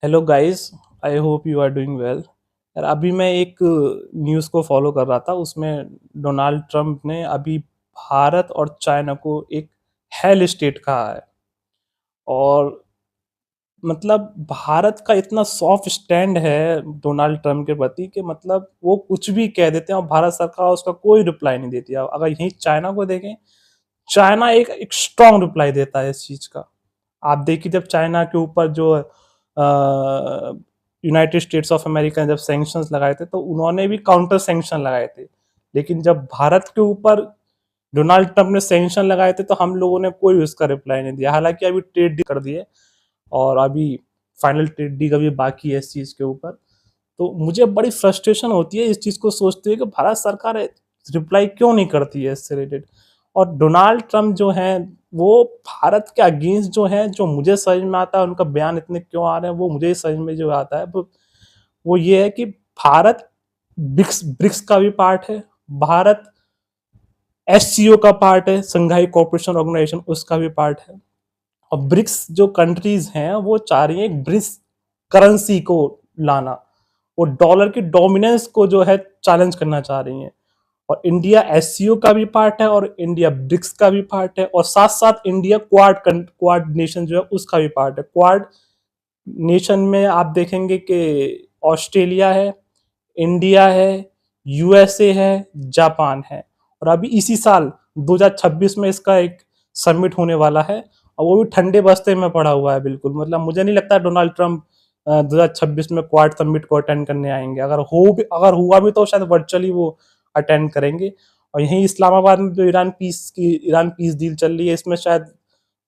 Hello guys. I hope you are doing well. यार अभी मैं एक न्यूज़ को फॉलो कर रहा था, उसमें डोनाल्ड ट्रंप ने अभी भारत और चाइना को एक हेल स्टेट कहा है। और मतलब भारत का इतना सॉफ्ट स्टैंड है डोनाल्ड ट्रंप के प्रति कि मतलब वो कुछ भी कह देते हैं और भारत सरकार उसका कोई रिप्लाई नहीं देती है। अगर यहीं चाइना को देखें, चाइना एक स्ट्रांग रिप्लाई देता है इस चीज़ का। आप देखिए, जब चाइना के ऊपर जो यूनाइटेड स्टेट्स ऑफ अमेरिका ने जब सैंक्शंस लगाए थे, तो उन्होंने भी काउंटर सैंक्शन लगाए थे। लेकिन जब भारत के ऊपर डोनाल्ड ट्रंप ने सैंक्शन लगाए थे, तो हम लोगों ने कोई उसका रिप्लाई नहीं दिया। हालांकि अभी ट्रेड डील कर दिए और अभी फाइनल ट्रेड डील अभी बाकी है इस चीज़ के ऊपर। तो मुझे बड़ी फ्रस्ट्रेशन होती है इस चीज़ को सोचते हुए कि भारत सरकार रिप्लाई क्यों नहीं करती है इससे रिलेटेड। और डोनाल्ड ट्रंप जो हैं, वो भारत के अगेंस्ट जो हैं, जो मुझे समझ में आता है उनका बयान इतने क्यों आ रहे हैं, वो मुझे समझ में जो आता है वो ये है कि भारत ब्रिक्स ब्रिक्स का भी पार्ट है, भारत एससीओ का पार्ट है, संघाई कोऑपरेशन ऑर्गेनाइजेशन उसका भी पार्ट है। और ब्रिक्स जो कंट्रीज हैं वो चाह रही हैं ब्रिक्स करेंसी को लाना, वो डॉलर की डोमिनेंस को जो है चैलेंज करना चाह रही हैं। और इंडिया एससीओ का भी पार्ट है और इंडिया ब्रिक्स का भी पार्ट है, और साथ साथ इंडिया क्वाड नेशन जो है उसका भी पार्ट है। क्वाड नेशन में आप देखेंगे कि ऑस्ट्रेलिया है, इंडिया है, यूएसए है, जापान है। और अभी इसी साल 2026 में इसका एक समिट होने वाला है, और वो भी ठंडे बस्ते में पड़ा हुआ है बिल्कुल। मतलब मुझे नहीं लगता डोनाल्ड ट्रंप 2026 में क्वाड समिट को अटेंड करने आएंगे। अगर हुआ भी तो शायद वर्चुअली वो अटेंड करेंगे। और यहीं इस्लामाबाद में जो ईरान पीस डील चल रही है, इसमें शायद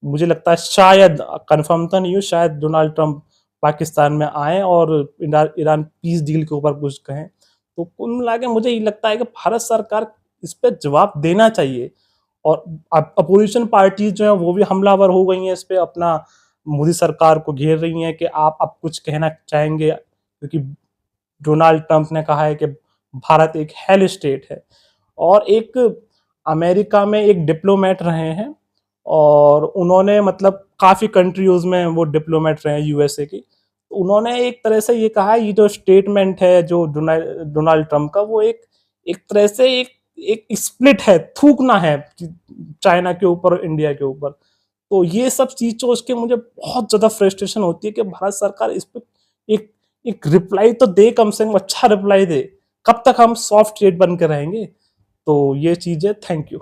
मुझे लगता है, शायद कंफर्म तो नहीं हो, शायद डोनाल्ड ट्रंप पाकिस्तान में आए और ईरान पीस डील के ऊपर कुछ कहें। तो कुल मिला के मुझे ये लगता है कि भारत सरकार इस पर जवाब देना चाहिए। और अपोजिशन पार्टीज जो है वो भी हमलावर हो गई हैं इस पे, अपना मोदी सरकार को घेर रही हैं कि आप अब कुछ कहना चाहेंगे, क्योंकि डोनाल्ड ट्रंप ने कहा है कि भारत एक हेल स्टेट है। और एक अमेरिका में एक डिप्लोमेट रहे हैं, और उन्होंने मतलब काफ़ी कंट्रीज में वो डिप्लोमेट रहे हैं यूएसए की। तो उन्होंने एक तरह से ये कहा, ये जो स्टेटमेंट है जो डोनाल्ड ट्रंप का, वो एक एक तरह से एक स्प्लिट है, थूकना है चाइना के ऊपर और इंडिया के ऊपर। तो ये सब चीज सोच के मुझे बहुत ज्यादा फ्रस्ट्रेशन होती है कि भारत सरकार इस पर एक एक रिप्लाई तो दे, कम से कम अच्छा रिप्लाई दे। कब तक हम सॉफ्ट स्टेट बन के रहेंगे? तो ये चीज है। Thank you.